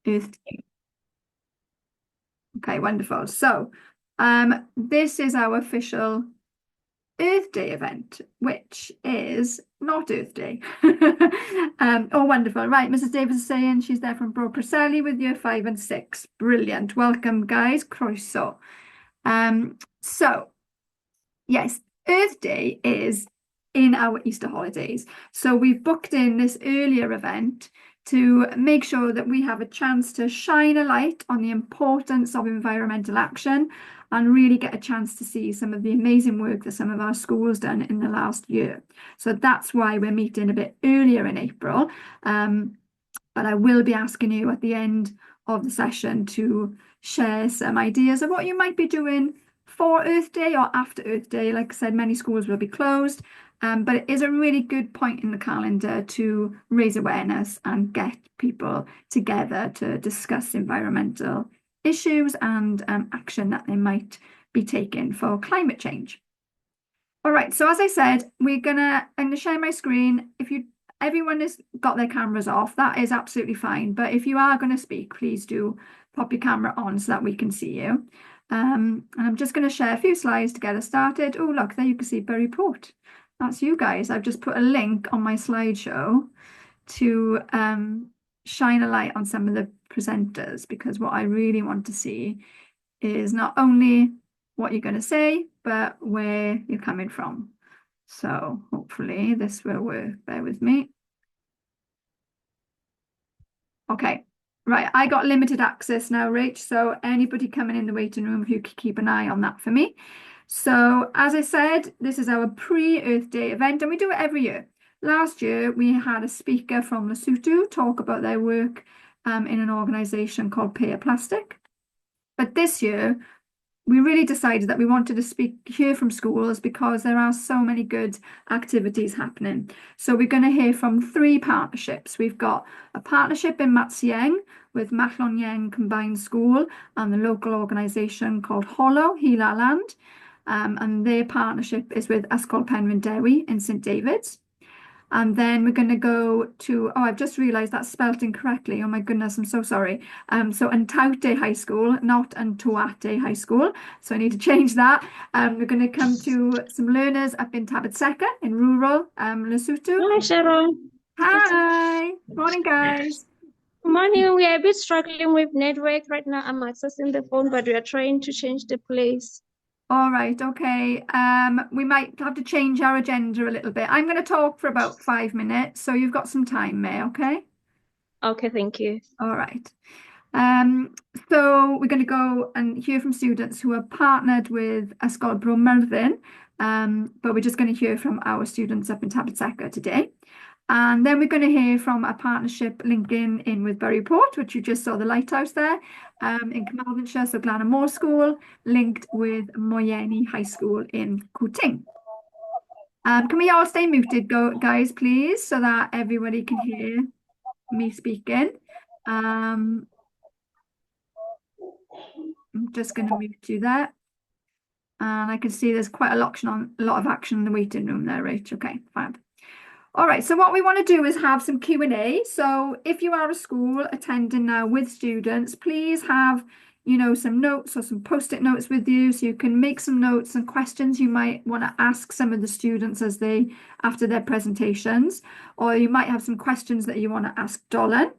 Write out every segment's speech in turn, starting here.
Earth Day. Okay, wonderful. So, this is our official Earth Day event, which is not Earth Day. Oh, wonderful. Right, Mrs. Davis is saying she's there from Bro Preseli with year 5 and 6. Brilliant. Welcome, guys. Croeso. So, yes, Earth Day is in our Easter holidays. So we've booked in this earlier event to make sure that we have a chance to shine a light on the importance of environmental action and really get a chance to see some of the amazing work that some of our schools done in the last year. So that's why we're meeting a bit earlier in April. But I will be asking you at the end of the session to share some ideas of what you might be doing for Earth Day or after Earth Day. Like I said, many schools will be closed, but it is a really good point in the calendar to raise awareness and get people together to discuss environmental issues and action that they might be taking for climate change. All right, so as I said, I'm gonna share my screen. If everyone has got their cameras off, that is absolutely fine. But if you are going to speak, please do pop your camera on so that we can see you. And I'm just going to share a few slides to get us started. Oh, look, there you can see Bury Port. That's you guys. I've just put a link on my slideshow to shine a light on some of the presenters, because what I really want to see is not only what you're going to say, but where you're coming from. So hopefully this will work. Bear with me. Okay, right. I got limited access now, Rach. So anybody coming in the waiting room, if you could keep an eye on that for me. So as I said, this is our pre-Earth Day event, and we do it every year. Last year, we had a speaker from Lesotho talk about their work in an organisation called Pear Plastic. But this year, we really decided that we wanted to hear from schools because there are so many good activities happening. So we're going to hear from 3 partnerships. We've got a partnership in Matsieng with Machlonyeng Combined School and the local organisation called Hollow, Hila Land. And their partnership is with Ysgol Penrhyn Dewi in St David's. And then we're going to go to, oh, I've just realised that's spelt incorrectly. Oh my goodness, I'm so sorry. So Antaute High School, not Antuate High School. So I need to change that. We're going to come to some learners up in Tabatseka in rural Lesotho. Hi, Sharon. Hi, morning guys. Morning. We are a bit struggling with network right now. I'm accessing the phone, but we are trying to change the place. All right, okay. We might have to change our agenda a little bit. I'm going to talk for about 5 minutes, so you've got some time, May, okay? Okay, thank you. All right. Um, so we're going to go and hear from students who are partnered with Ysgol Bro Myrddin, but we're just going to hear from our students up in Tabatseka today. And then we're going to hear from a partnership linking in with Bury Port, which you just saw the lighthouse there, in Carmarthenshire, so Glanamore School, linked with Moyeni High School in Kuting. Can we all stay muted, guys, please, so that everybody can hear me speaking? I'm just going to mute you there. And I can see there's quite a lot of action in the waiting room there, Rach. Okay, fab. All right, so what we want to do is have some Q&A. So if you are a school attending now with students, please have, some notes or some post-it notes with you so you can make some notes and questions you might want to ask some of the students after their presentations, or you might have some questions that you want to ask Dolan.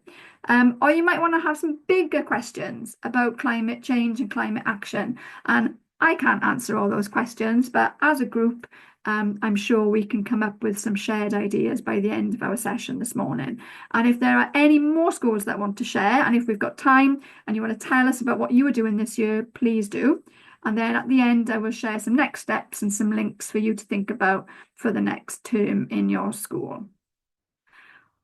Or you might want to have some bigger questions about climate change and climate action. And I can't answer all those questions, but as a group, I'm sure we can come up with some shared ideas by the end of our session this morning. And if there are any more schools that want to share, and if we've got time and you want to tell us about what you were doing this year, please do. And then at the end, I will share some next steps and some links for you to think about for the next term in your school.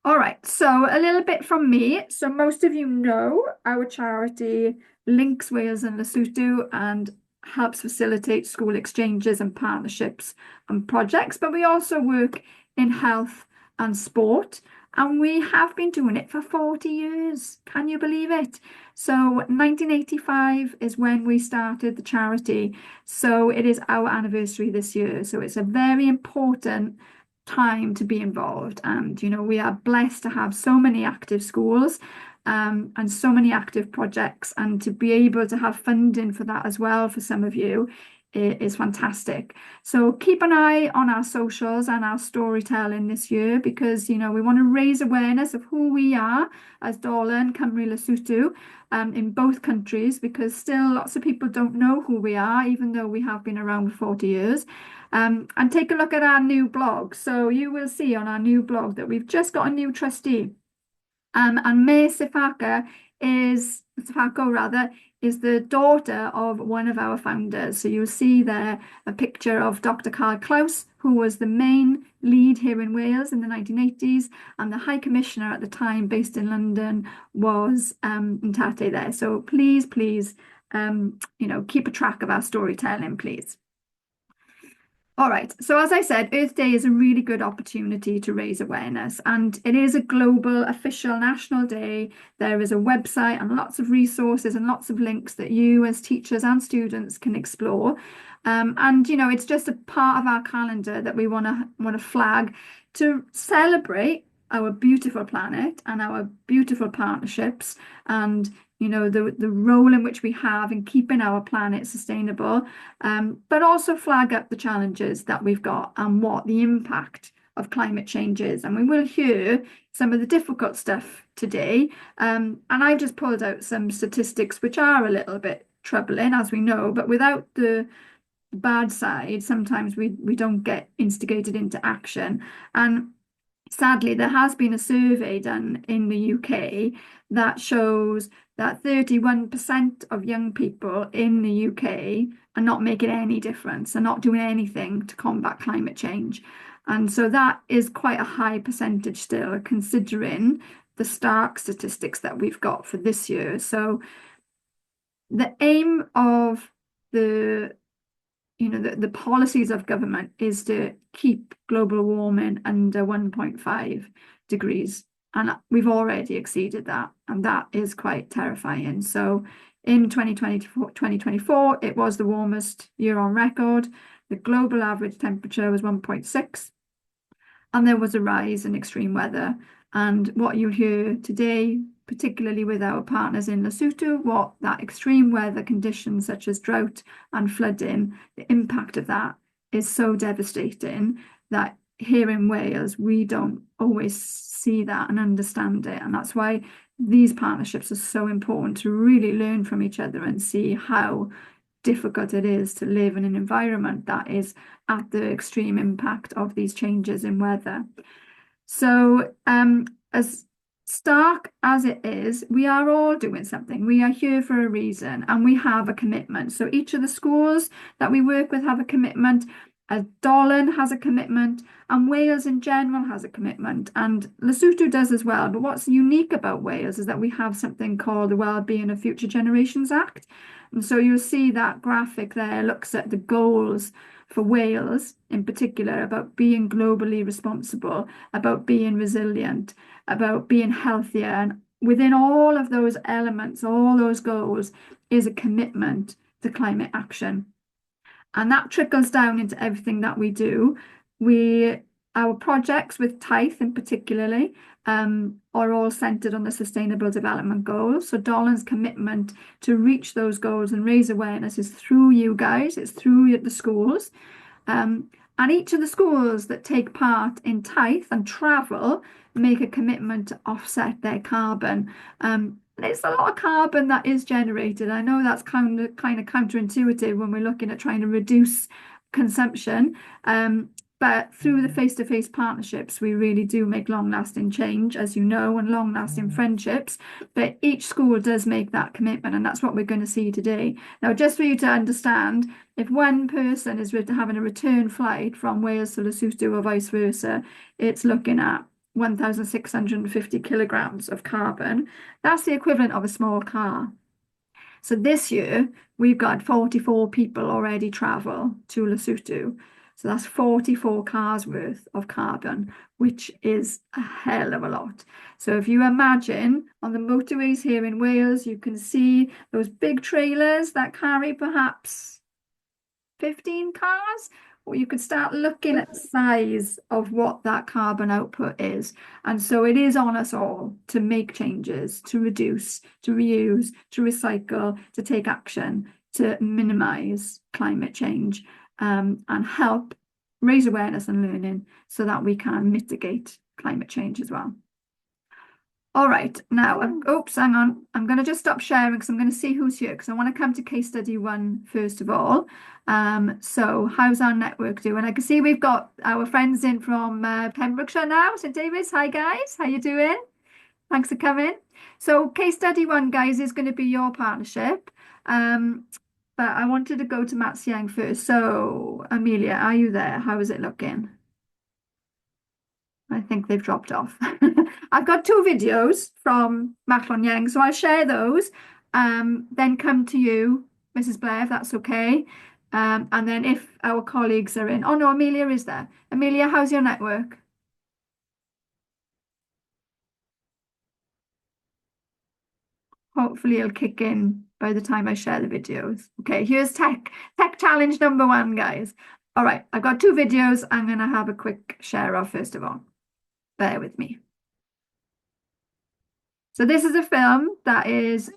All right, so a little bit from me. So most of you know our charity links Wales and Lesotho and helps facilitate school exchanges and partnerships and projects, but we also work in health and sport, and we have been doing it for 40 years. Can you believe it? So 1985 is when we started the charity, so it is our anniversary this year. So it's a very important time to be involved, and we are blessed to have so many active schools, and so many active projects, and to be able to have funding for that as well for some of you is fantastic. So keep an eye on our socials and our storytelling this year, because we want to raise awareness of who we are as Dolin, Cymru, Lesotho, in both countries, because still lots of people don't know who we are, even though we have been around for 40 years. And take a look at our new blog. So you will see on our new blog that we've just got a new trustee. And May Sifaka is the daughter of one of our founders. So you'll see there a picture of Dr. Karl Klaus, who was the main lead here in Wales in the 1980s, and the High Commissioner at the time, based in London, was Ntate there. So please, keep a track of our storytelling, please. All right, so as I said, Earth Day is a really good opportunity to raise awareness, and it is a global official national day. There is a website and lots of resources and lots of links that you as teachers and students can explore. And it's just a part of our calendar that we want to flag to celebrate our beautiful planet and our beautiful partnerships, and the role in which we have in keeping our planet sustainable, but also flag up the challenges that we've got and what the impact of climate change is. And we will hear some of the difficult stuff today. And I've just pulled out some statistics which are a little bit troubling, as we know, but without the bad side, sometimes we don't get instigated into action. And sadly, there has been a survey done in the UK that shows that 31% of young people in the UK are not making any difference, are not doing anything to combat climate change. And so that is quite a high percentage still, considering the stark statistics that we've got for this year. So the aim of the policies of government is to keep global warming under 1.5 degrees. And we've already exceeded that. And that is quite terrifying. So in 2024, it was the warmest year on record. The global average temperature was 1.6. And there was a rise in extreme weather. And what you'll hear today, particularly with our partners in Lesotho, what that extreme weather conditions such as drought and flooding, the impact of that is so devastating that here in Wales, we don't always see that and understand it. And that's why these partnerships are so important, to really learn from each other and see how difficult it is to live in an environment that is at the extreme impact of these changes in weather. So as stark as it is, we are all doing something. We are here for a reason, and we have a commitment. So each of the schools that we work with have a commitment. Dolin has a commitment, and Wales in general has a commitment, and Lesotho does as well. But what's unique about Wales is that we have something called the Wellbeing of Future Generations Act. And so you'll see that graphic there looks at the goals for Wales in particular, about being globally responsible, about being resilient, about being healthier. And within all of those elements, all those goals, is a commitment to climate action. And that trickles down into everything that we do. Our projects with Taith in particularly are all centered on the Sustainable Development Goals. So Dolin's commitment to reach those goals and raise awareness is through you guys, it's through the schools. And each of the schools that take part in Taith and travel make a commitment to offset their carbon. There's a lot of carbon that is generated. I know that's kind of counterintuitive when we're looking at trying to reduce consumption. But through the face-to-face partnerships, we really do make long-lasting change, as you know, and long-lasting friendships. But each school does make that commitment, and that's what we're going to see today. Now, just for you to understand, if one person is having a return flight from Wales to Lesotho or vice versa, it's looking at 1,650 kilograms of carbon. That's the equivalent of a small car. So this year, we've got 44 people already travel to Lesotho. So that's 44 cars worth of carbon, which is a hell of a lot. So if you imagine on the motorways here in Wales, you can see those big trailers that carry perhaps 15 cars. or you could start looking at the size of what that carbon output is. And so it is on us all to make changes, to reduce, to reuse, to recycle, to take action, to minimize climate change, and help raise awareness and learning so that we can mitigate climate change as well. All right, now, oops, hang on. I'm going to just stop sharing because I'm going to see who's here because I want to come to case study 1 first of all. So how's our network doing? I can see we've got our friends in from Pembrokeshire now. St David's, hi guys, how you doing? Thanks for coming. So case study 1, guys, is going to be your partnership. But I wanted to go to Mat Sieng first. So Amelia, are you there? How is it looking? I think they've dropped off. I've got 2 videos from Mat Lon Yang, so I'll share those, then come to you, Mrs. Blair, if that's okay. And then if our colleagues are in. Oh no, Amelia is there. Amelia, how's your network? Hopefully it'll kick in by the time I share the videos. Okay, here's tech challenge number 1, guys. All right, I've got 2 videos I'm going to have a quick share of first of all. Bear with me. So this is a film that is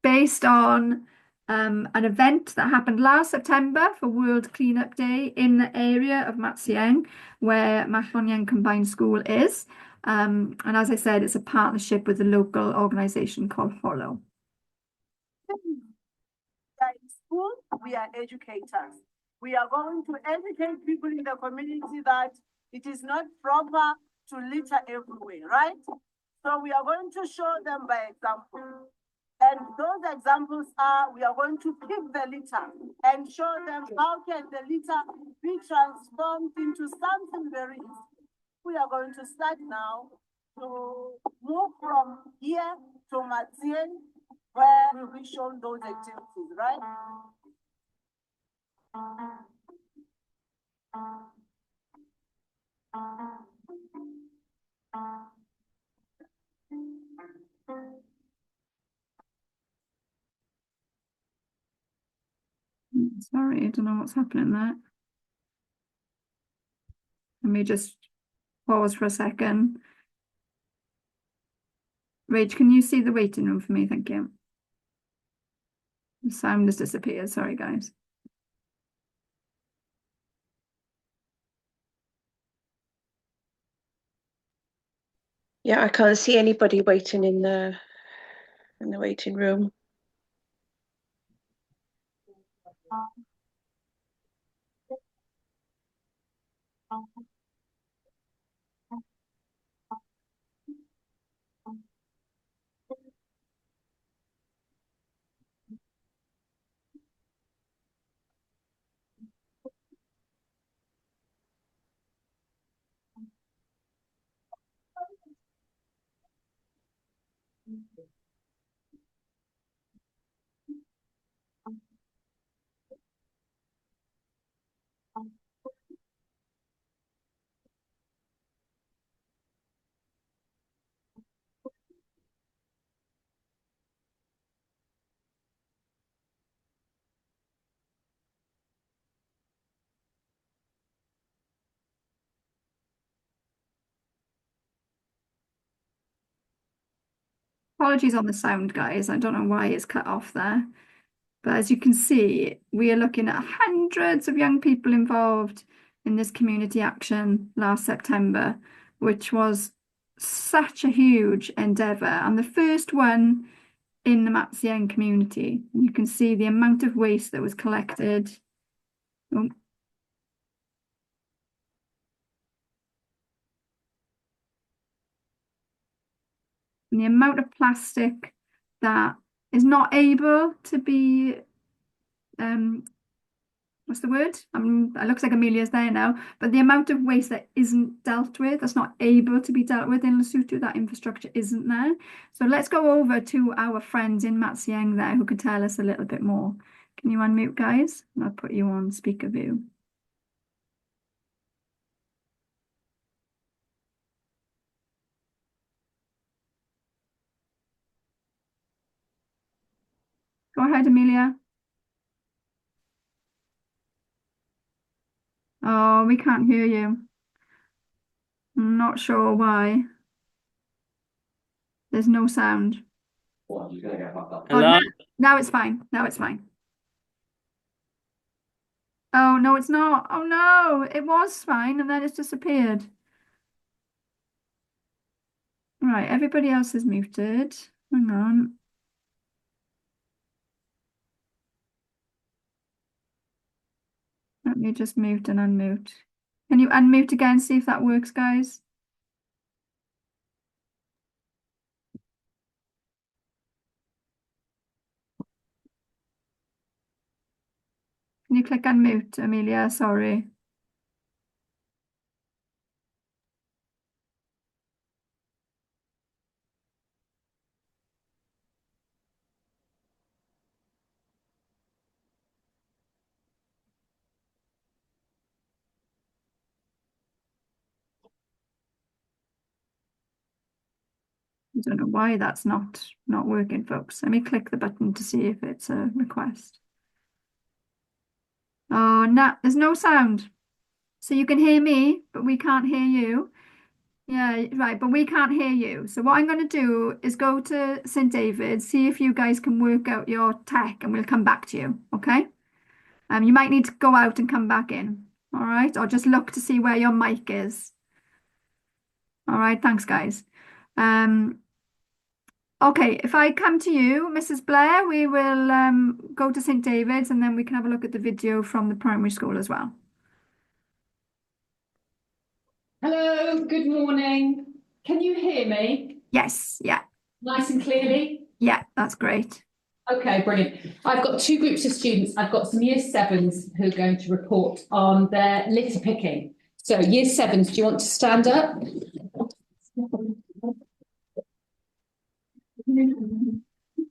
based on an event that happened last September for World Cleanup Day in the area of Mat Sieng, where Mat Lon Yang Combined School is. And as I said, it's a partnership with a local organisation called Hollow. In school, we are educators. We are going to educate people in the community that it is not proper to litter everywhere, right? So we are going to show them by example. And those examples are, we are going to pick the litter and show them how can the litter be transformed into something very easy. We are going to start now to move from here to Mat Sieng, where we will show those activities, right? Sorry, I don't know what's happening there. Let me just pause for a second. Rach, can you see the waiting room for me? Thank you. The sound has disappeared. Sorry, guys. Yeah, I can't see anybody waiting in the waiting room. Apologies on the sound, guys. I don't know why it's cut off there. But as you can see, we are looking at hundreds of young people involved in this community action last September, which was such a huge endeavour and the first one in the Mat Sieng community. You can see the amount of waste that was collected. Oh. And the amount of plastic that is not able to be what's the word? It looks like Amelia's there now, but the amount of waste that isn't dealt with, that's not able to be dealt with in Lesotho, that infrastructure isn't there. So let's go over to our friends in Mat Sieng there who can tell us a little bit more. Can you unmute, guys? I'll put you on speaker view. Go ahead, Amelia. No, we can't hear you. I'm not sure why. There's no sound. Oh, Hello? now it's fine. Now it's fine. Oh, no, it's not. Oh, no, it was fine and then it's disappeared. Right, everybody else is muted. Hang on. Let me just mute and unmute. Can you unmute again, see if that works, guys? Can you click unmute, Amelia? Sorry. I don't know why that's not working, folks. Let me click the button to see if it's a request. Oh, no, there's no sound. So you can hear me, but we can't hear you. Yeah, right, but we can't hear you. So what I'm going to do is go to St. David, see if you guys can work out your tech, and we'll come back to you, okay? You might need to go out and come back in, all right? Or just look to see where your mic is. All right, thanks, guys. Okay, if I come to you, Mrs. Blair, we will go to St. David's and then we can have a look at the video from the primary school as well. Hello, good morning. Can you hear me? Yes, yeah, Nice and clearly? yeah, that's great. Okay, brilliant. I've got two groups of students. I've got some year sevens who are going to report on their litter picking. So year sevens, do you want to stand up?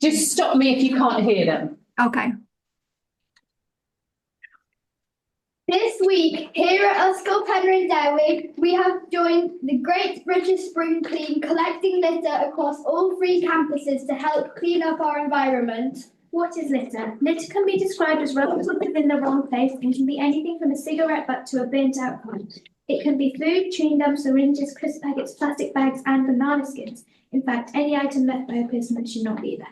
Just stop me if you can't hear them. Okay. This week, here at our school Penryn Dairy, we have joined the Great British Spring Clean, collecting litter across all 3 campuses to help clean up our environment. What is litter? Litter can be described as rubbish put in the wrong place and can be anything from a cigarette butt to a burnt out pine. It can be food, chewing gum, syringes, crisp packets, plastic bags, and banana skins. In fact, any item left by a person that should not be there.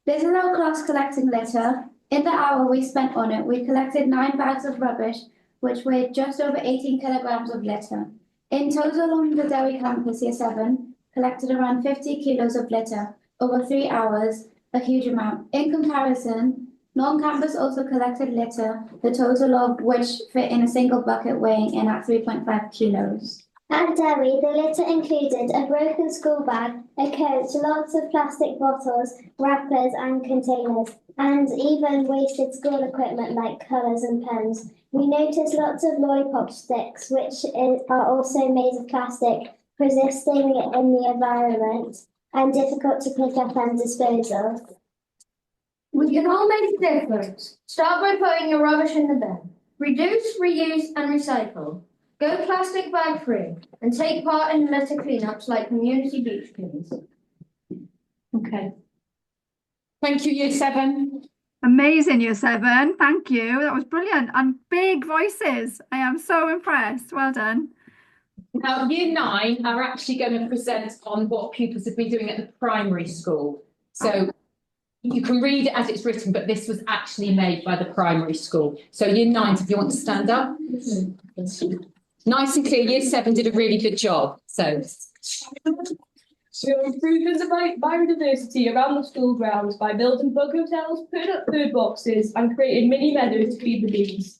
This is our class collecting litter. In the hour we spent on it, we collected 9 bags of rubbish, which weighed just over 18 kilograms of litter. In total on the Derry campus, year 7 collected around 50 kilos of litter over 3 hours, a huge amount. In comparison, non-campus also collected litter, the total of which fit in a single bucket weighing in at 3.5 kilos. At Derry, the litter included a broken school bag, a coat, lots of plastic bottles, wrappers and containers, and even wasted school equipment like colours and pens. We noticed lots of lollipop sticks, which are also made of plastic, persisting in the environment and difficult to pick up and dispose of. We can all make a difference. Start by putting your rubbish in the bin. Reduce, reuse and recycle. Go plastic bag free and take part in litter cleanups like community beach cleans. Okay. Thank you, year 7. Amazing, year 7. Thank you. That was brilliant. And big voices. I am so impressed. Well done. Now, year 9 are actually going to present on what pupils have been doing at the primary school. So you can read it as it's written, but this was actually made by the primary school. So year 9, if you want to stand up. Nice and clear. Year 7 did a really good job. So improving the biodiversity around the school grounds by building bug hotels, putting up food boxes and creating mini meadows to feed the bees.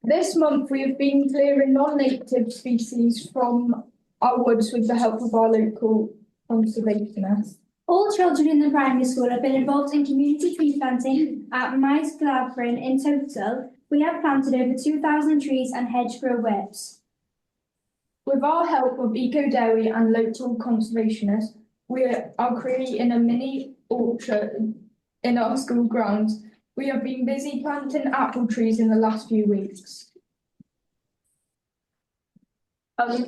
This month we have been clearing non-native species from our woods with the help of our local conservationists. All children in the primary school have been involved in community tree planting at Maes Gladfrin. In total, we have planted over 2,000 trees and hedgerow whips. With our help of Eco Dairy and local conservationists, we are creating a mini orchard in our school grounds. We have been busy planting apple trees in the last few weeks.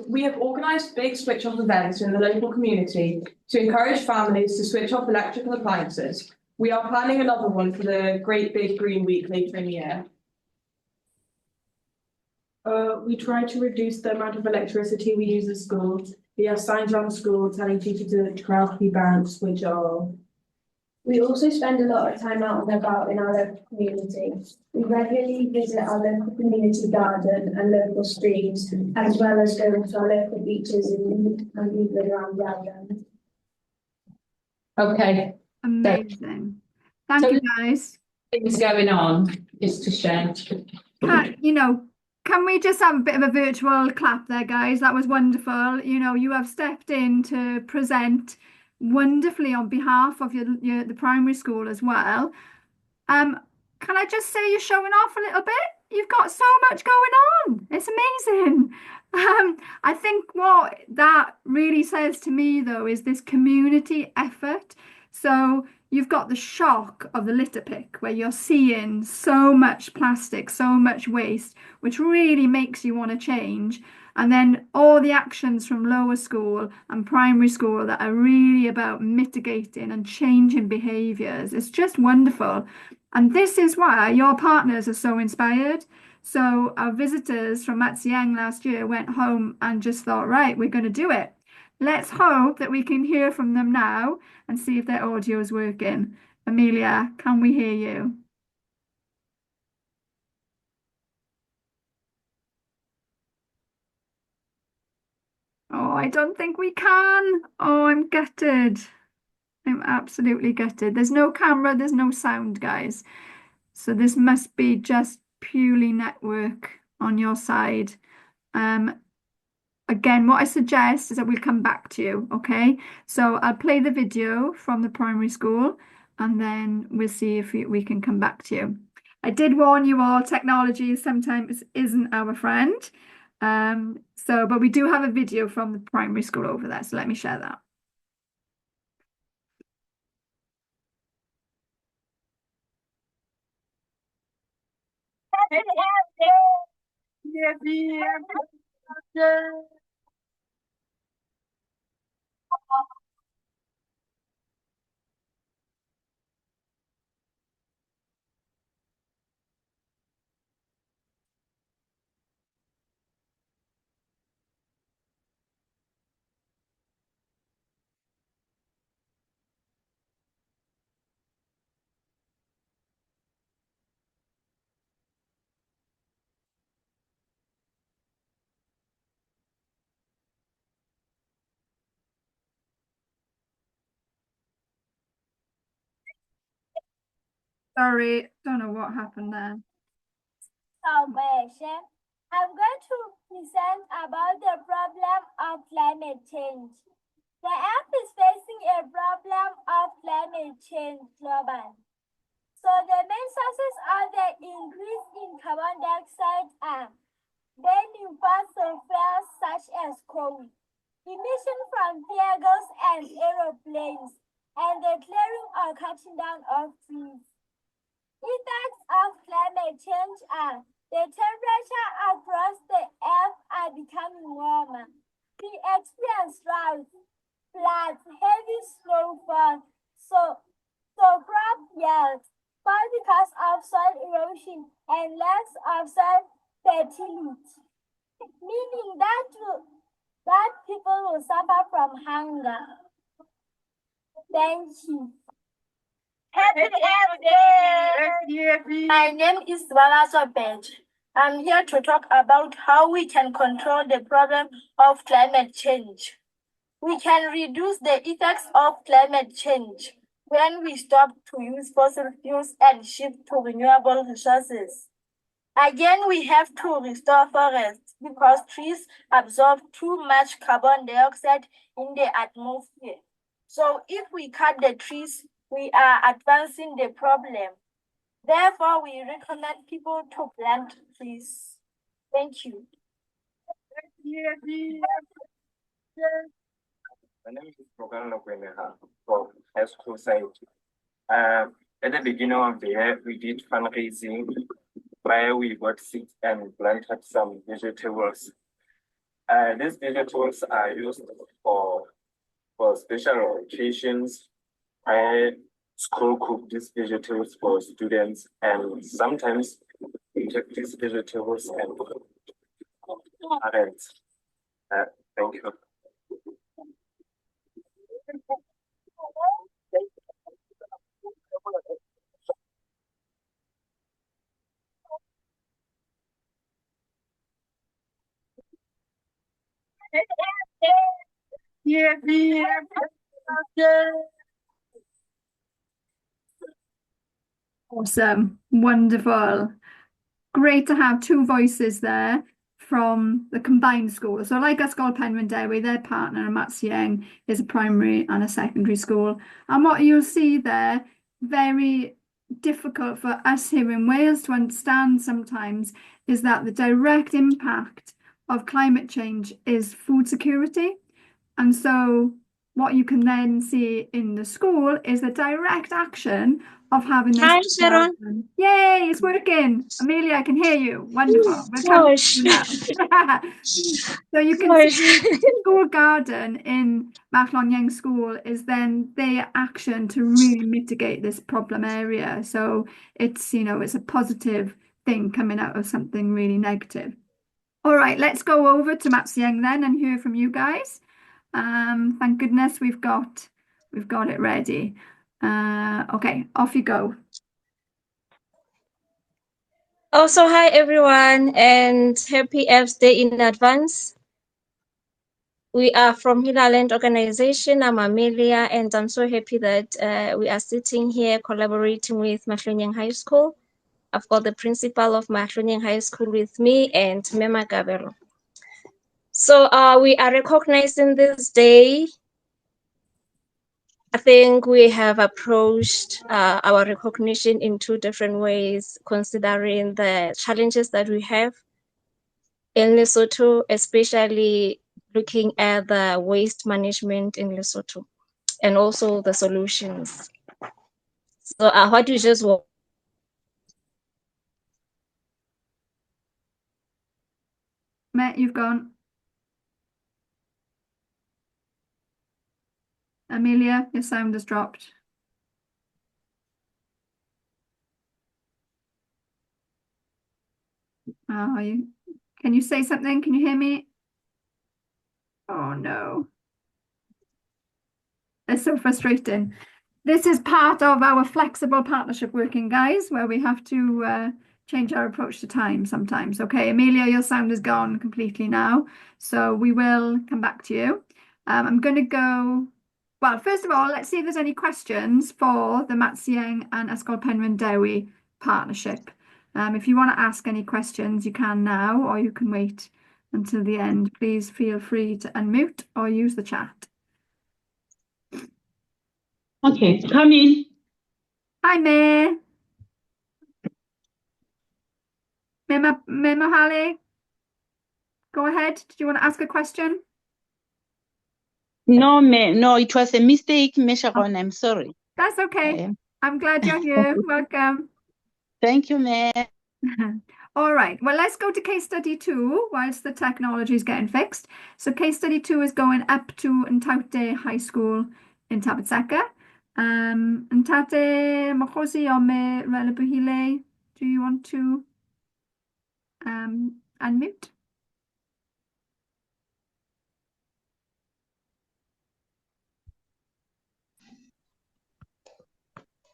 We have organised big switch-off events in the local community to encourage families to switch off electrical appliances. We are planning another one for the Great Big Green Week later in the year. We try to reduce the amount of electricity we use at school. We have signs around school telling people to turn off key banks, which are. We also spend a lot of time out and about in our local community. We regularly visit our local community garden and local streams, as well as going to our local beaches and even around the island. Okay, Amazing. Thank So- you, guys. things going on is to share. Can we just have a bit of a virtual clap there, guys? That was wonderful. You have stepped in to present wonderfully on behalf of the primary school as well. Can I just say you're showing off a little bit? You've got so much going on. It's amazing. I think what that really says to me, though, is this community effort. So you've got the shock of the litter pick, where you're seeing so much plastic, so much waste, which really makes you want to change. And then all the actions from lower school and primary school that are really about mitigating and changing behaviours. It's just wonderful. And this is why your partners are so inspired. So our visitors from Matsiang last year went home and just thought, right, we're going to do it. Let's hope that we can hear from them now and see if their audio is working. Amelia, can we hear you? Oh, I don't think we can. Oh, I'm gutted. I'm absolutely gutted. There's no camera, there's no sound, guys. So this must be just purely network on your side. Again, what I suggest is that we'll come back to you, okay? So I'll play the video from the primary school and then we'll see if we can come back to you. I did warn you all, technology sometimes isn't our friend. But we do have a video from the primary school over there, so let me share that. Sorry, don't know what happened there. Salvation. I'm going to present about the problem of climate change. The Earth is facing a problem of climate change globally. So the main sources of the increase in carbon dioxide are burning fossil fuels such as coal, emission from vehicles and aeroplanes, and the clearing or cutting down of trees. Effects of climate change are the temperature across the earth are becoming warmer. We experience drought, floods, heavy snowfall, so crop yields fall because of soil erosion and loss of soil fertility, meaning that people will suffer from hunger. Thank you. Happy Earth Day! My name is Valaso Benj. I'm here to talk about how we can control the problem of climate change. We can reduce the effects of climate change when we stop to use fossil fuels and shift to renewable resources. Again, we have to restore forests because trees absorb too much carbon dioxide in the atmosphere. So if we cut the trees, we are advancing the problem. Therefore, we recommend people to plant trees. Thank you. My name is Morgan Lokweneha from High School Science. At the beginning of the year, we did fundraising where we got seeds and planted some vegetables. These vegetables are used for special occasions where school cook these vegetables for students, and sometimes we take these vegetables and parents. Thank you. Awesome, wonderful. Great to have two voices there from the combined school. So like Ysgol Penrhyn Dewi, their partner, Mats Young, is a primary and a secondary school. And what you'll see there, very difficult for us here in Wales to understand sometimes, is that the direct impact of climate change is food security. And so what you can then see in the school is the direct action of having this. Hi, Sharon. Yay, it's working. Amelia, I can hear you. Wonderful. We'll come to you now. So you can see the school garden in Machlon Young School is then their action to really mitigate this problem area. So it's, you know, it's a positive thing coming out of something really negative. All right, let's go over to Mats Young then and hear from you guys. Thank goodness we've got it ready. Okay, off you go. Also, hi everyone, and happy Earth Day in advance. We are from Hillaland Organization. I'm Amelia, and I'm so happy that we are sitting here collaborating with Machlon Young High School. I've got the principal of Machlon Young High School with me and Mema Gabelo. So we are recognizing this day. I think we have approached our recognition in two different ways, considering the challenges that we have in Lesotho, especially looking at the waste management in Lesotho and also the solutions. So what you just want. Matt, you've gone. Amelia, your sound has dropped. Can you say something? Can you hear me? Oh no. It's so frustrating. This is part of our flexible partnership working, guys, where we have to change our approach to time sometimes. Okay, Amelia, your sound is gone completely now, so we will come back to you. I'm going to go. Well, first of all, let's see if there's any questions for the Mats Young and Ysgol Penrhyn Dewi partnership. If you want to ask any questions, you can now, or you can wait until the end. Please feel free to unmute or use the chat. Okay, come in. Hi, May. Memo Halley, go ahead. Did you want to ask a question? No, no, it was a mistake, Sharon. I'm sorry. That's okay. I'm glad you're here. Welcome. Thank you, May. All right. Well, let's go to case study 2 whilst the technology is getting fixed. So case study 2 is going up to Ntaute High School in Tabatseka. Ntate Makosi Ome Relabuhile, do you want to unmute?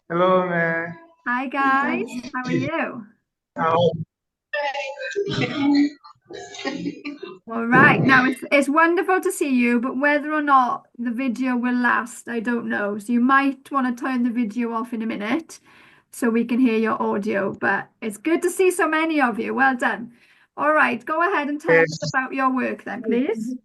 Hello, man. Hi, guys. How are you? All right. Now, it's wonderful to see you, but whether or not the video will last, I don't know. So you might want to turn the video off in a minute so we can hear your audio, but it's good to see so many of you. Well done. All right. Go ahead and tell us about your work then, please.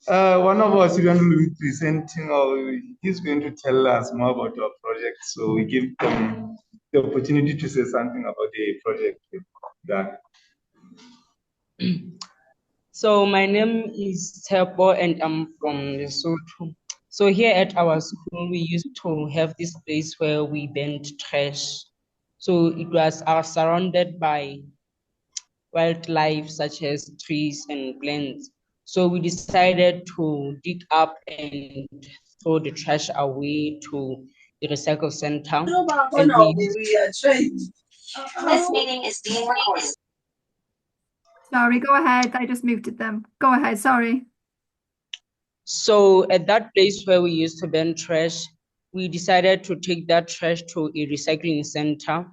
One of our students will be presenting, or he's going to tell us more about our project. So we give them the opportunity to say something about the project. So my name is Tepo and I'm from Lesotho. So here at our school, we used to have this place where we burned trash. So it was surrounded by wildlife such as trees and plants. So we decided to dig up and throw the trash away to the recycle center. And This meeting is being recorded. Sorry, go ahead. I just muted them. Go ahead, sorry. So at that place where we used to burn trash, we decided to take that trash to a recycling center.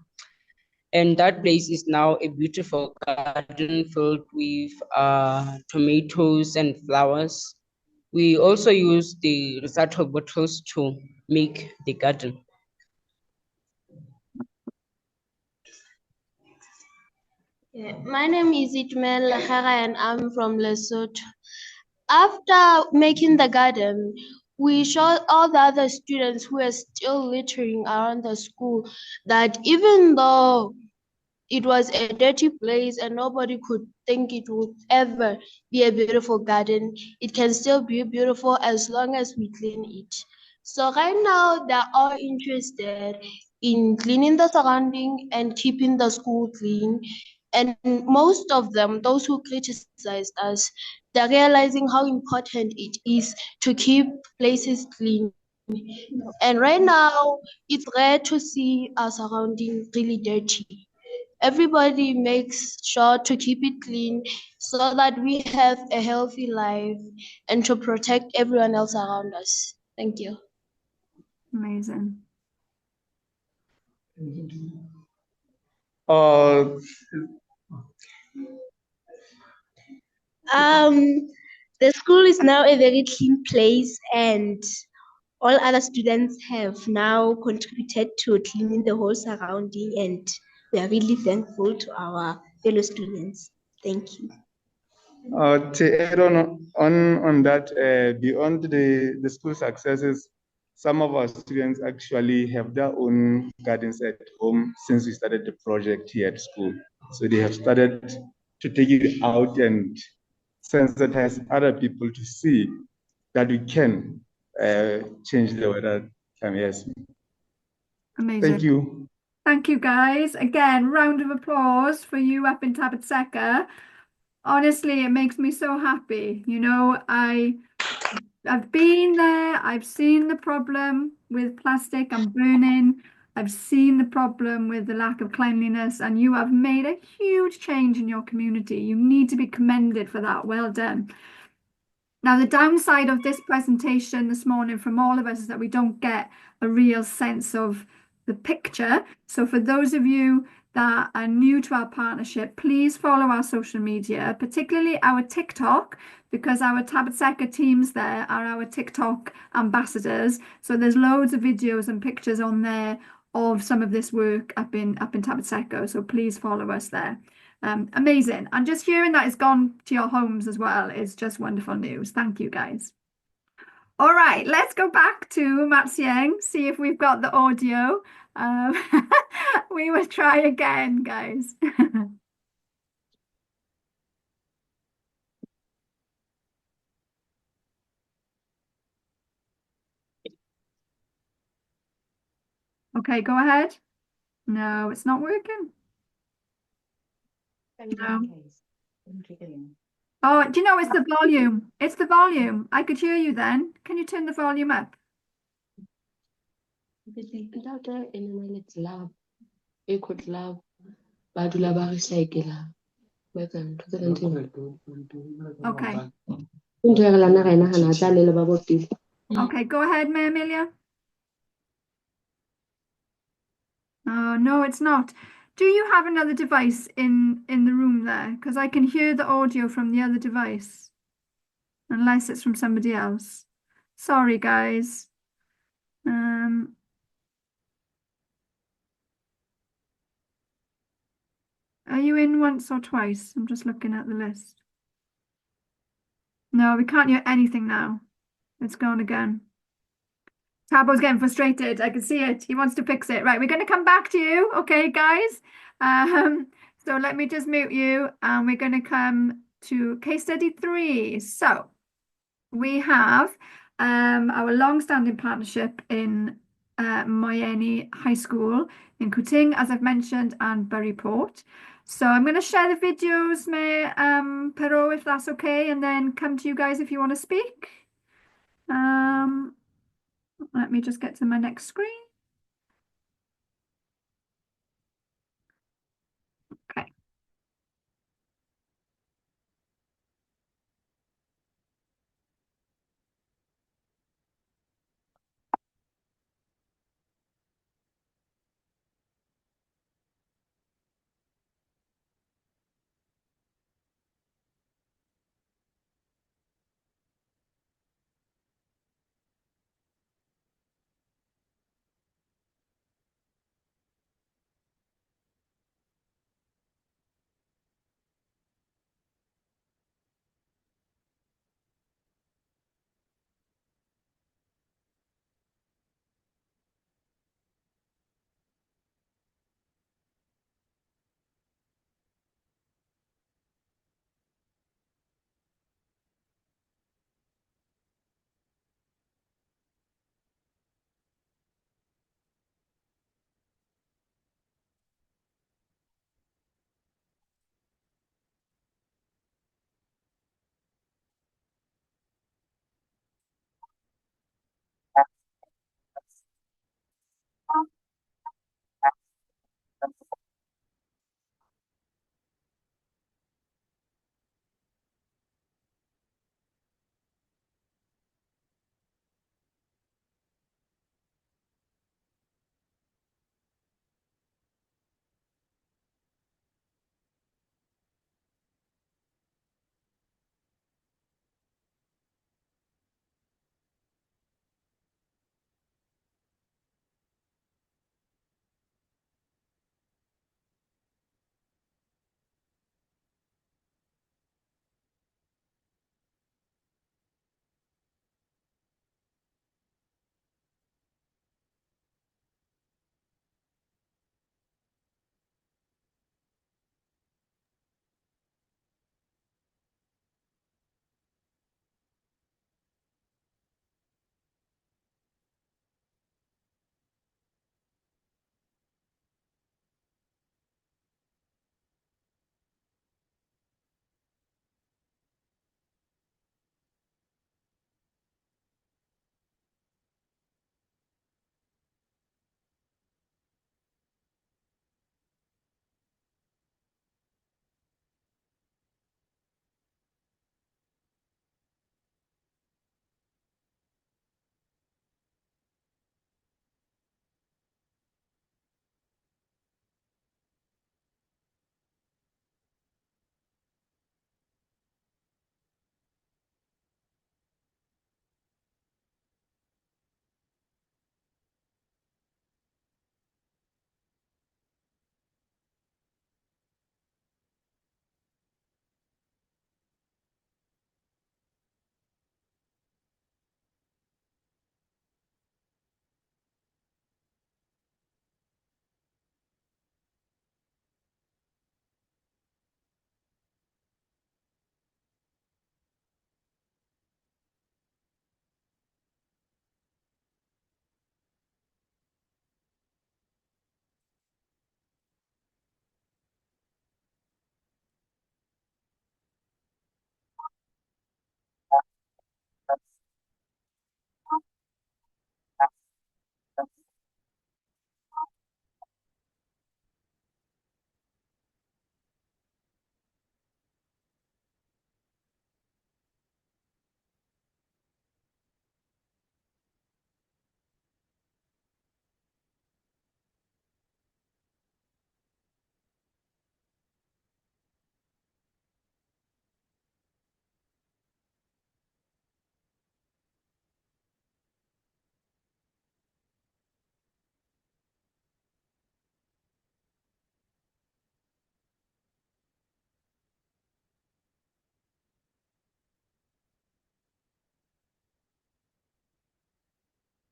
And that place is now a beautiful garden filled with tomatoes and flowers. We also use the recycled bottles to make the garden. Yeah, my name is Itmel Lahara and I'm from Lesotho. After making the garden, we showed all the other students who are still littering around the school that even though it was a dirty place and nobody could think it would ever be a beautiful garden, it can still be beautiful as long as we clean it. So right now they're all interested in cleaning the surrounding and keeping the school clean. And most of them, those who criticized us, they're realizing how important it is to keep places clean. And right now, it's rare to see our surrounding really dirty. Everybody makes sure to keep it clean so that we have a healthy life and to protect everyone else around us. Thank you. Amazing. The school is now a very clean place, and all other students have now contributed to cleaning the whole surrounding, and we are really thankful to our fellow students. Thank you. To add on that, beyond the school successes, some of our students actually have their own gardens at home since we started the project here at school. So they have started to take it out and sensitize other people to see that we can change the weather. Yes. Amazing. Thank you. Thank you, guys. Again, round of applause for you up in Tabatseka. Honestly, it makes me so happy. You know, I've been there. I've seen the problem with plastic and burning. I've seen the problem with the lack of cleanliness, and you have made a huge change in your community. You need to be commended for that. Well done. Now, the downside of this presentation this morning from all of us is that we don't get a real sense of the picture. So for those of you that are new to our partnership, please follow our social media, particularly our TikTok, because our Tabatseka teams there are our TikTok ambassadors. So there's loads of videos and pictures on there of some of this work up in Tabatseka. So please follow us there. Amazing. And just hearing that it's gone to your homes as well is just wonderful news. Thank you, guys. All right, let's go back to Matsieng, see if we've got the audio. We will try again, guys. Okay, go ahead. No, it's not working. No. Oh, do you know it's the volume? It's the volume. I could hear you then. Can you turn the volume up? Okay. Okay, go ahead, May Amelia. Oh, no, it's not. Do you have another device in the room there? Because I can hear the audio from the other device. Unless it's from somebody else. Sorry, guys. Are you in once or twice? I'm just looking at the list. No, we can't hear anything now. It's gone again. Tabo's getting frustrated. I can see it. He wants to fix it. Right, we're going to come back to you. Okay, guys. So let me just mute you and we're going to come to case study 3. So we have our long-standing partnership in Moyeni High School in Kuting, as I've mentioned, and Buryport. So I'm going to share the videos, Pero, if that's okay, and then come to you guys if you want to speak. Let me just get to my next screen.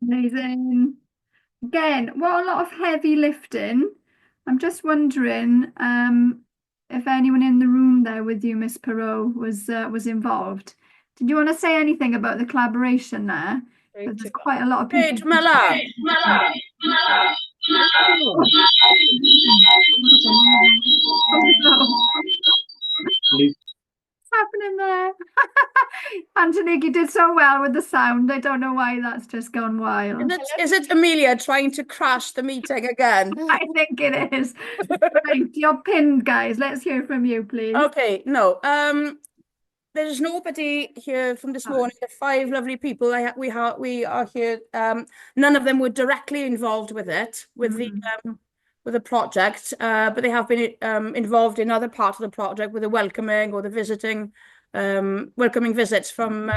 Amazing. Again, what a lot of heavy lifting. I'm just wondering if anyone in the room there with you, Miss Perot, was involved. Did you want to say anything about the collaboration there? Because there's quite a lot of people. What's happening there? Anthony, you did so well with the sound. I don't know why that's just gone wild. Is it Amelia trying to crash the meeting again? I think it is. Right, you're pinned, guys. Let's hear from you, please. Okay, no. There's nobody here from this morning. The 5 lovely people we are here. None of them were directly involved with it, with the project, but they have been involved in other parts of the project with the welcoming or the visiting, welcoming visits from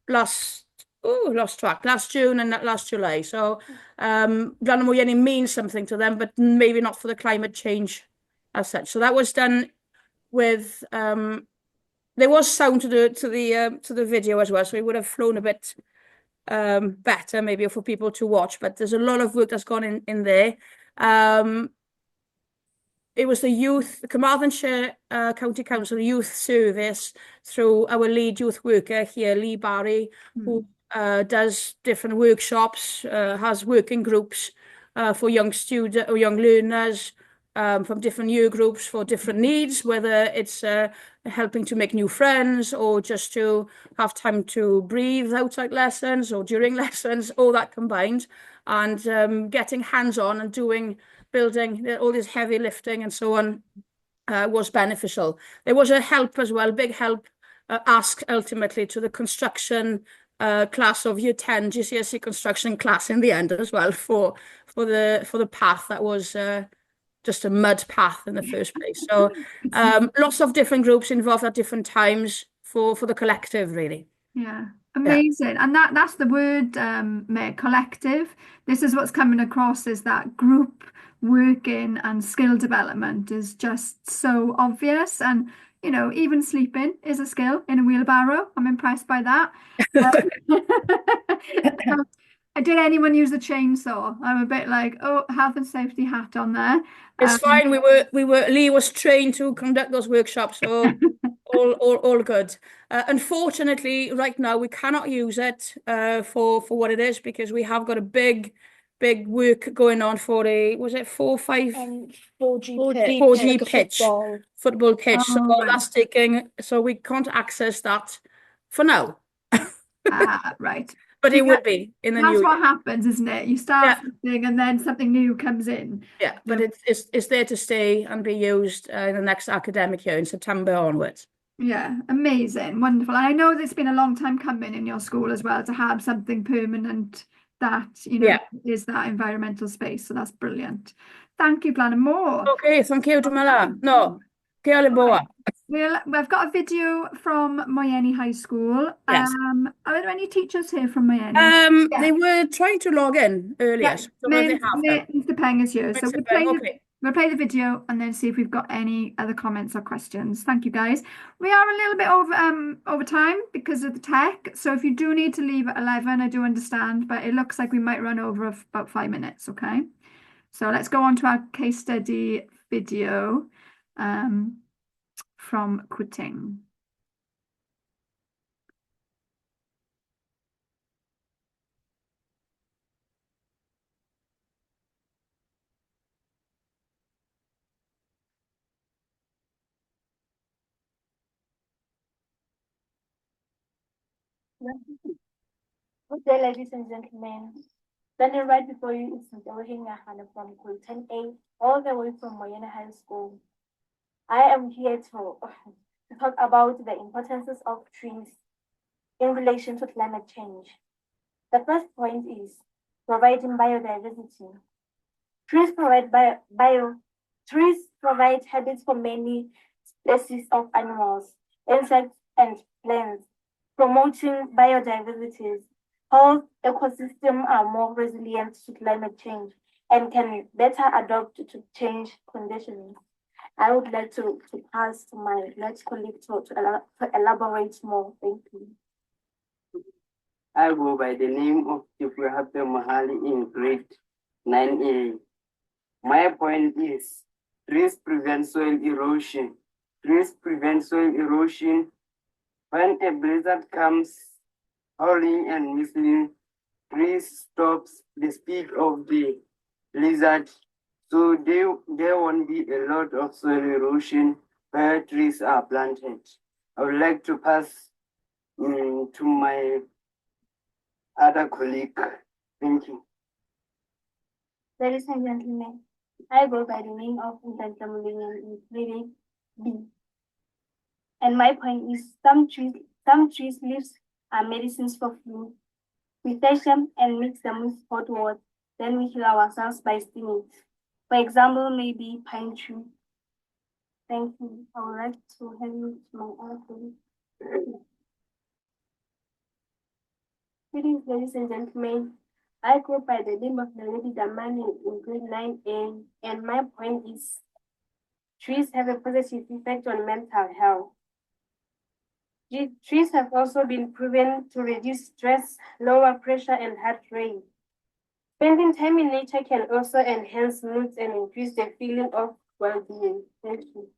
last June and last July. So Glan Moyeni means something to them, but maybe not for the climate change as such. So that was done with there was sound to the video as well, so it would have flown a bit better maybe for people to watch. But there's a lot of work that's gone in there. It was the youth, the Carmarthenshire County Council Youth Service through our lead youth worker here, Lee Barry, who does different workshops, has working groups for young students or young learners from different year groups for different needs, whether it's helping to make new friends or just to have time to breathe outside lessons or during lessons, all that combined, and getting hands-on and building all this heavy lifting and so on was beneficial. There was a help as well, big help asked ultimately to the construction class of Year 10 GCSE construction class in the end as well for the path that was just a mud path in the first place. So lots of different groups involved at different times for the collective, really. Yeah, amazing. And that's the word, Mayor, collective. This is what's coming across, is that group working and skill development is just so obvious. And, you know, even sleeping is a skill in a wheelbarrow. I'm impressed by that. Did anyone use a chainsaw? I'm a bit like, oh, health and safety hat on there. It's fine. Lee was trained to conduct those workshops, so all good. Unfortunately, right now we cannot use it for what it is, because we have got a big work going on for a 4G pitch, football pitch. Oh, so right. that's taking, so we can't access that for now. Right. But it will be in the new year. That's what happens, isn't it? You start something and then something new comes in. Yeah, but it's there to stay and be used in the next academic year in September onwards. Yeah, amazing, wonderful. And I know that it's been a long time coming in your school as well to have something permanent that, you know, is that environmental space. So that's brilliant. Thank you, Blanymore. Okay, thank you, Dumela. No, we've got a video from Moyeni High School. Yes. Are there any teachers here from Moyeni? They were trying to log in earlier. So Mr. Peng is here. So Mr. Peng, we'll play the video and then see if we've got any other comments or questions. Thank you, guys. We are a little bit over time because of the tech. So if you do need to leave at 11, I do understand, but it looks like we might run over about 5 minutes, okay? So let's go on to our case study video from Kuting. Good day, ladies and gentlemen. Standing right before you is Ndohinga Hana from Kuting A, all the way from Moyeni High School. I am here to talk about the importances of trees in relation to climate change. The first point is providing biodiversity. Trees provide habitats for many species of animals, insects, and plants, promoting biodiversity. Whole ecosystems are more resilient to climate change and can better adapt to change conditions. I would like to pass to my next colleague to elaborate more. Thank you. I go by the name of Tipuhape Mahali in grade 9A. My point is, trees prevent soil erosion. Trees prevent soil erosion. When a blizzard comes howling and whistling, trees stops the speed of the blizzard. So there won't be a lot of soil erosion where trees are planted. I would like to pass to my other colleague. Thank you. Ladies and gentlemen, I go by the name of Intenta Mulingen in grade B. And my point is some trees leaves are medicines for flu. We touch them and mix them with hot water, then we heal ourselves by steaming it. For example, maybe pine tree. Thank you. I would like to hand you to my other colleague. Greetings, ladies and gentlemen. I go by the name of Naledi Damani in grade 9A, and my point is trees have a positive effect on mental health. Trees have also been proven to reduce stress, lower pressure, and heart rate. Spending time in nature can also enhance moods and increase the feeling of well-being. Thank you.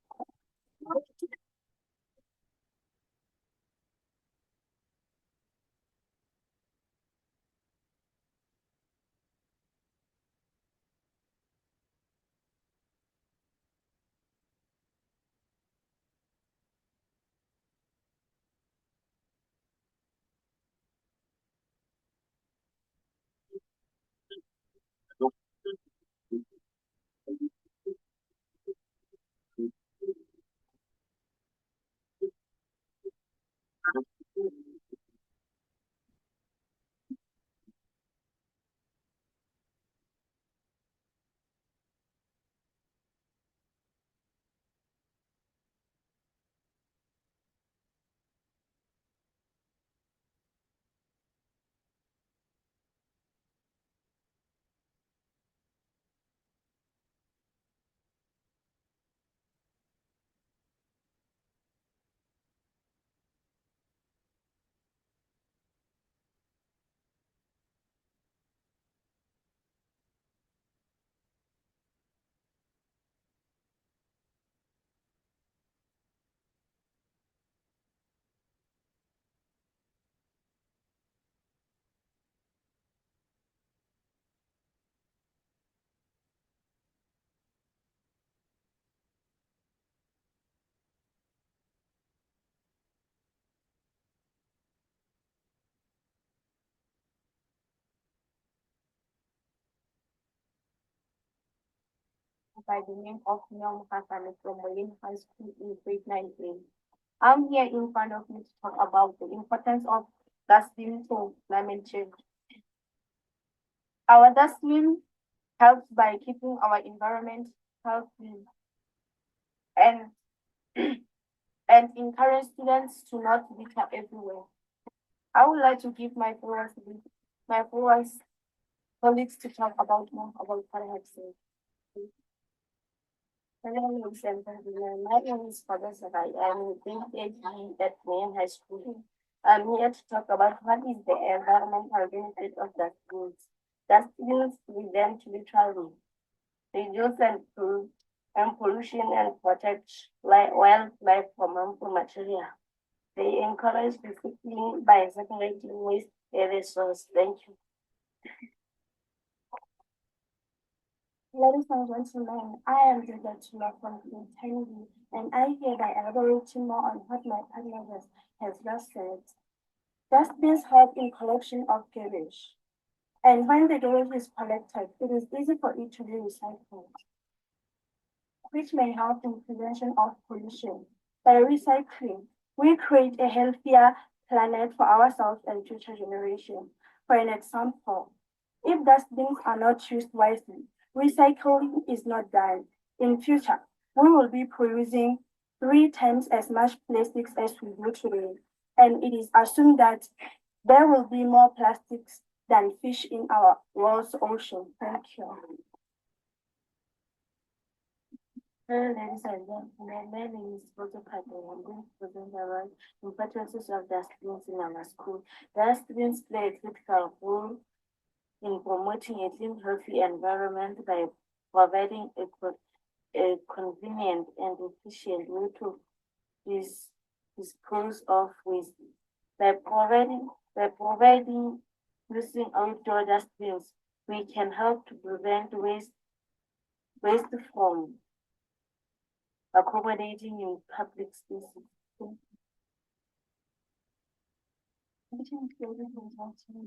By the name of Nyong Hassan from Moyenne High School in grade 9A. I'm here in front of you to talk about the importance of dustbin for climate change. Our dustbin helps by keeping our environment healthy and and encourage students to not litter everywhere. I would like to give my fellow colleagues to talk about more about what I have said. Hello, ladies and gentlemen. My name is Father Sarai. I'm in PhD at Moyenne High School. I'm here to talk about what is the environmental benefit of dustbins. Dustbins prevent littering, reduce and pollution, and protect wildlife from harmful material. They encourage recycling by separating waste at the source. Thank you. Ladies and gentlemen, I am Juliet Chula from Kennedy, and I hereby elaborate more on what my partner has just said. Dustbins help in collection of garbage, and when the garbage is collected, it is easy for it to be recycled, which may help in prevention of pollution. By recycling, we create a healthier planet for ourselves and future generations. For an example, if dustbins are not used wisely, recycling is not done. In future, we will be producing 3 times as much plastics as we do today. And it is assumed that there will be more plastics than fish in our world's ocean. Thank you. Hello, ladies and gentlemen. My name is Boto Pate. I'm going to present about the importance of dustbins in our school. Dustbins play a critical role in promoting a clean, healthy environment by providing a convenient and efficient way to dispose of waste. By providing using outdoor dustbins, we can help to prevent waste from accommodating in public spaces. Greetings, ladies and gentlemen.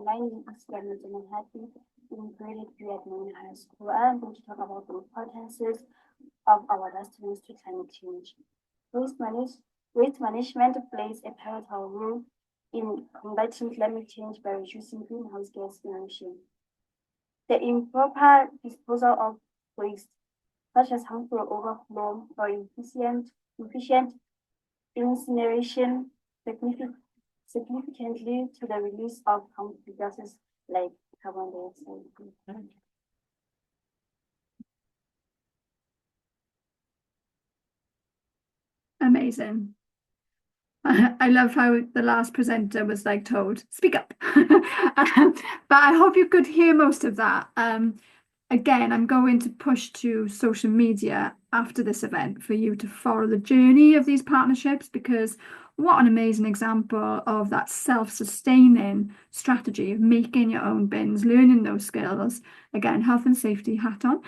My name is Gavin Happy in grade 3 at Main High School. I am going to talk about the importances of our dustbins to climate change. Waste management plays a pivotal role in combating climate change by reducing greenhouse gas emissions. The improper disposal of waste, such as harmful overflow or inefficient incineration, significantly to the release of harmful gases like carbon dioxide. Amazing. I love how the last presenter was like told, speak up. But I hope you could hear most of that. Again, I'm going to push to social media after this event for you to follow the journey of these partnerships, because what an amazing example of that self-sustaining strategy of making your own bins, learning those skills. Again, health and safety hat on.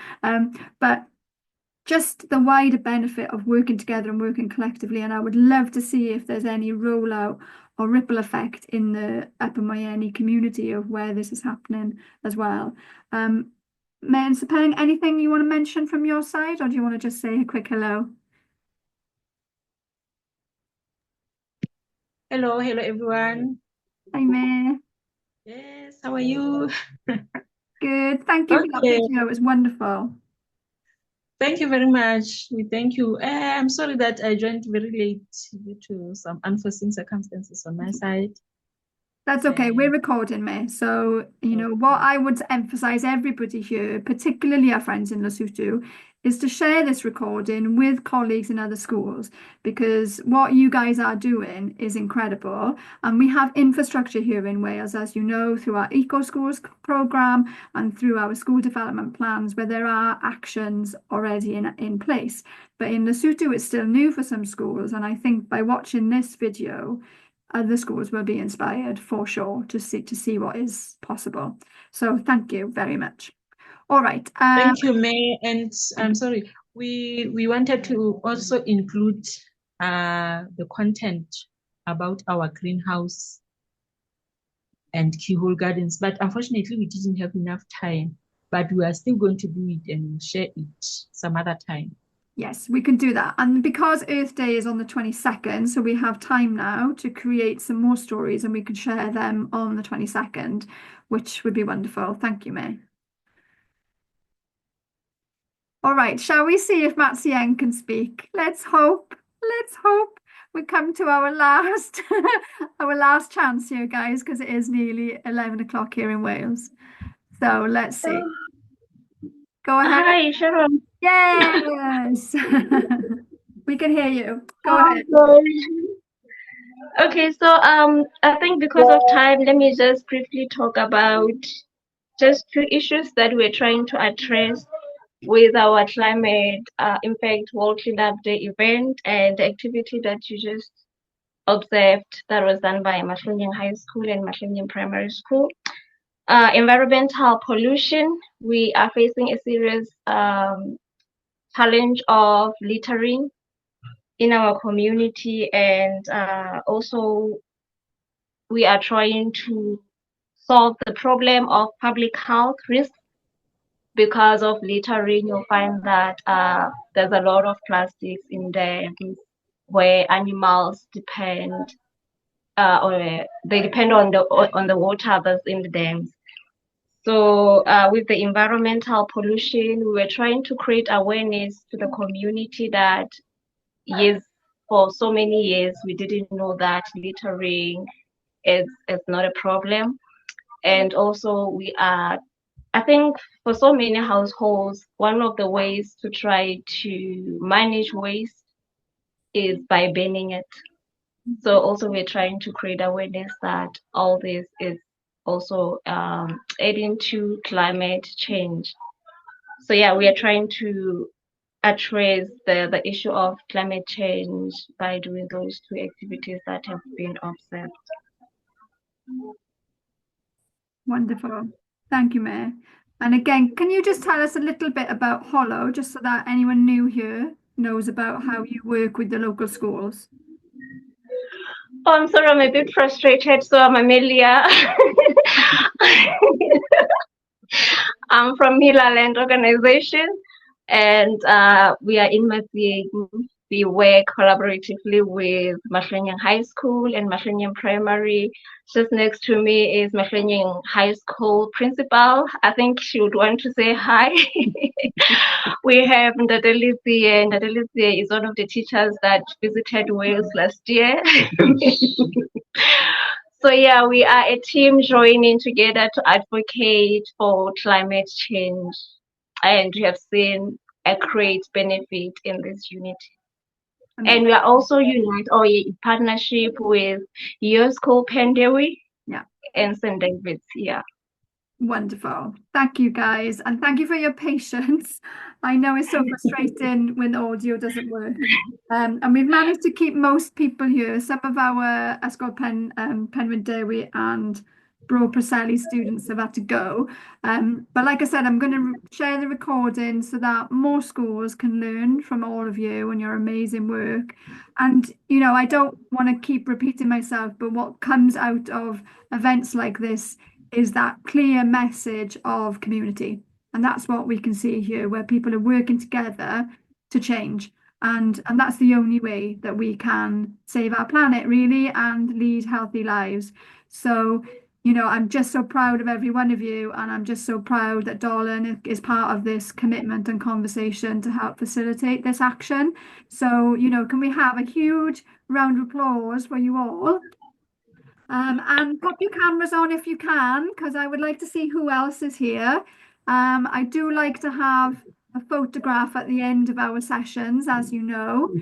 But just the wider benefit of working together and working collectively. And I would love to see if there's any rollout or ripple effect in the Upper Miami community of where this is happening as well. May and Sepeng, anything you want to mention from your side, or do you want to just say a quick hello? Hello everyone. Hi, May. Yes, how are you? Good. Thank you for that video. It was wonderful. Thank you very much. We thank you. I'm sorry that I joined very late due to some unforeseen circumstances on my side. That's okay. We're recording, May. So, you know, what I would emphasize everybody here, particularly our friends in Lesotho, is to share this recording with colleagues in other schools, because what you guys are doing is incredible. And we have infrastructure here in Wales, as you know, through our Eco Schools programme and through our school development plans, where there are actions already in place. But in Lesotho, it's still new for some schools. And I think by watching this video, other schools will be inspired for sure to see what is possible. So thank you very much. All right. Thank you, May. And I'm sorry, we wanted to also include the content about our greenhouse and keyhole gardens, but unfortunately we didn't have enough time. But we are still going to do it and share it some other time. Yes, we can do that. And because Earth Day is on the 22nd, so we have time now to create some more stories and we can share them on the 22nd, which would be wonderful. Thank you, May. All right, shall we see if Matsieng can speak? Let's hope. Let's hope we come to our last our last chance here, guys, because it is nearly 11 o'clock here in Wales. So let's see. Go ahead. Hi, Sharon. Yes. We can hear you. Go ahead. Okay, so I think because of time, let me just briefly talk about just two issues that we're trying to address with our climate impact World Cleanup Day event and the activity that you just observed that was done by Mahlonyeng High School and Mahlonyeng Primary School. Environmental pollution, we are facing a serious challenge of littering in our community, and also we are trying to solve the problem of public health risks. Because of littering, you'll find that there's a lot of plastics in dams where animals depend or they depend on the water that's in the dams. So with the environmental pollution, we were trying to create awareness to the community that yes, for so many years we didn't know that littering is not a problem. And also we are I think for so many households, one of the ways to try to manage waste is by banning it. So also we're trying to create awareness that all this is also adding to climate change. So yeah, we are trying to address the issue of climate change by doing those two activities that have been observed. Wonderful. Thank you, Mayor. And again, can you just tell us a little bit about Hollow, just so that anyone new here knows about how you work with the local schools? Oh, I'm sorry, I'm a bit frustrated. So I'm Amelia. I'm from Hila Land Organization, and we are in Masieng. We work collaboratively with Mahlenyang High School and Mahlenyang Primary. Just next to me is Mahlenyang High School principal. I think she would want to say hi. We have Ndadelizie. Ndadelizie is one of the teachers that visited Wales last year. So yeah, we are a team joining together to advocate for climate change, and we have seen a great benefit in this unity. And we are also in partnership with your school, Pendewi, and St. David's. Yeah. Wonderful. Thank you, guys. And thank you for your patience. I know it's so frustrating when audio doesn't work. And we've managed to keep most people here. Some of our Ysgol Penrhyn Dewi and Bro Preseli students have had to go. But like I said, I'm going to share the recording so that more schools can learn from all of you and your amazing work. And, you know, I don't want to keep repeating myself, but what comes out of events like this is that clear message of community. And that's what we can see here, where people are working together to change. And that's the only way that we can save our planet, really, and lead healthy lives. So, you know, I'm just so proud of every one of you, and I'm just so proud that Dolan is part of this commitment and conversation to help facilitate this action. So, you know, can we have a huge round of applause for you all? And pop your cameras on if you can, because I would like to see who else is here. I do like to have a photograph at the end of our sessions, as you know.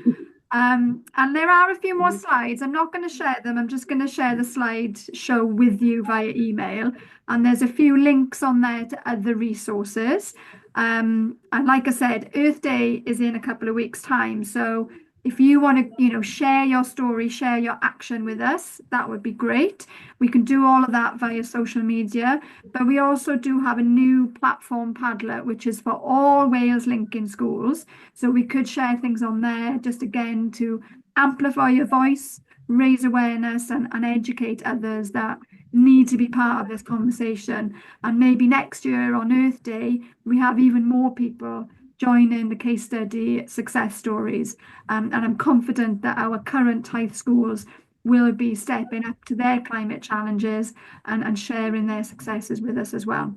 And there are a few more slides. I'm not going to share them. I'm just going to share the slideshow with you via email. And there's a few links on there to other resources. And like I said, Earth Day is in a couple of weeks' time. So if you want to, you know, share your story, share your action with us, that would be great. We can do all of that via social media, but we also do have a new platform, Padlet, which is for all Wales Lincoln schools. So we could share things on there, just again to amplify your voice, raise awareness, and educate others that need to be part of this conversation. And maybe next year on Earth Day, we have even more people join in the case study success stories. And I'm confident that our current Taith schools will be stepping up to their climate challenges and sharing their successes with us as well.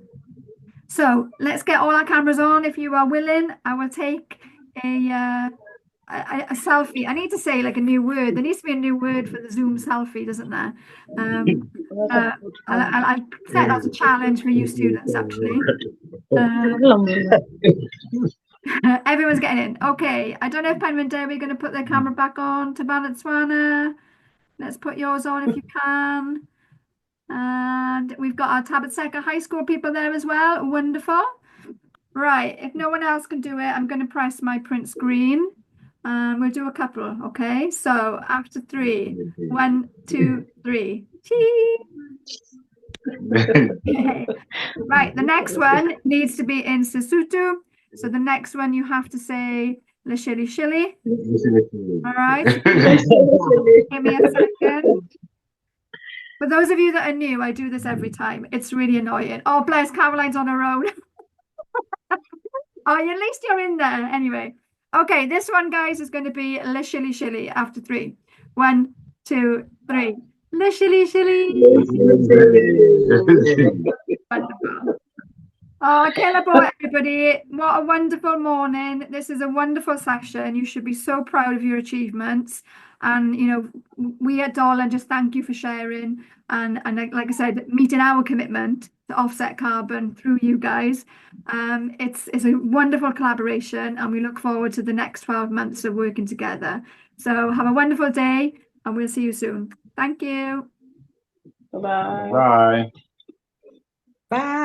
So let's get all our cameras on. If you are willing, I will take a selfie. I need to say like a new word. There needs to be a new word for the Zoom selfie, doesn't there? I'll set that as a challenge for you students, actually. Everyone's getting in. Okay, I don't know if Penrhyn Dewi are going to put their camera back on. Taban Swana, let's put yours on if you can. And we've got our Tabatseka High School people there as well. Wonderful. Right, if no one else can do it, I'm going to press my print screen. We'll do a couple, okay? So after 3, 1, 2, 3. Okay. Right, the next one needs to be in Sesotho. So the next one you have to say Lishili Shili. All right. Give me a second. For those of you that are new, I do this every time. It's really annoying. Oh, bless, Caroline's on her own. Oh, at least you're in there. Anyway. Okay, this one, guys, is going to be Lishili Shili after 3. 1, 2, 3. Lishili Shili. Wonderful. Oh, Kelabo, everybody. What a wonderful morning. This is a wonderful session. You should be so proud of your achievements. And, you know, we at Dolan just thank you for sharing and like I said, meeting our commitment to offset carbon through you guys. It's a wonderful collaboration, and we look forward to the next 12 months of working together. So have a wonderful day, and we'll see you soon. Thank you. Bye. Bye. Bye.